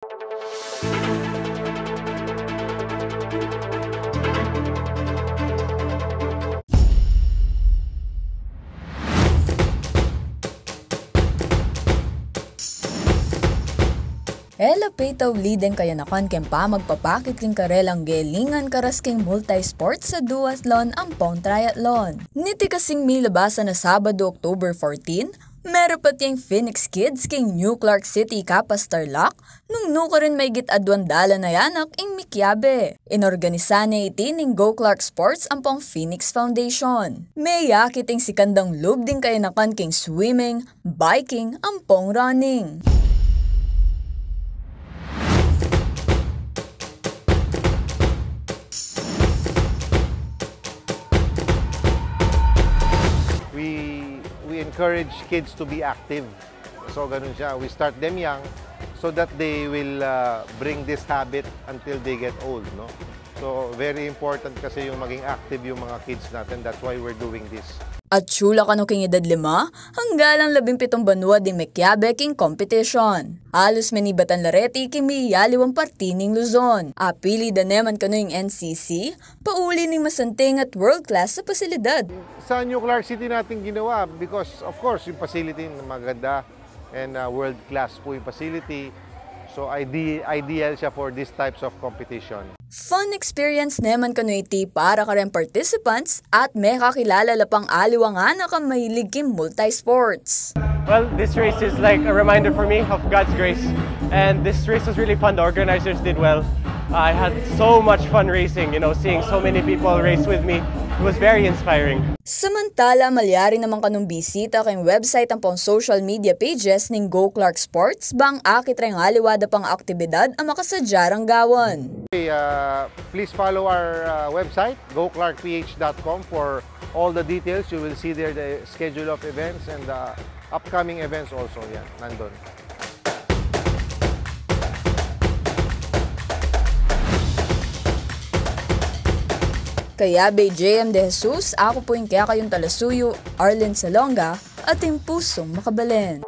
Ela petaw liden kaya nakan kempa magpapakit king karelang gelingan karas king multi-sports sa duathlon ampong triathlon. Niti kasing milabasan na Sabado, October 14, meron pati yung Phoenix Kids king New Clark City Kapas Tarlac nung nuka rin may gitadwandala na yanak ing Mikyabe. Inorganisa niya iti ning Go Clark Sports ampong Phoenix Foundation. May yakiting si kandang lub din kaya nakan king swimming, biking, ampong running. We encourage kids to be active. So ganun siya. We start them young so that they will bring this habit until they get old, no? So very important kasi yung maging active yung mga kids natin. That's why we're doing this. At sula ka no king edad 5, hanggalang 17 banwa di Mikyabe king competition. Halos manibatan lareti king miyaliwang parti ning Luzon. Apili da neman kano yung NCC, pauli ning masanting at world-class sa pasilidad. Sa New Clark City natin ginawa because of course yung facility maganda and world-class po yung facility. So ideal siya for these types of competition. Fun experience naman kano iti para ka rin participants at may kakilala lapang aliwangan na kang mahilig king multi-sports. Well, this race is like a reminder for me of God's grace. And this race was really fun. The organizers did well. I had so much fun racing, seeing so many people race with me. It was very inspiring. Samantala, malyari naman kanong bisita kayong website ang pang social media pages ning Go Clark Sports bang akit rin aliwada pang aktibidad ang makasadyarang gawon. Please follow our website, goclarkph.com, for all the details. You will see there the schedule of events and the upcoming events also. Yan, nandun. Kaya JM De Jesus, ako po yung kaya kayong talasuyo, Arlen Salonga, at yung pusong makabalen.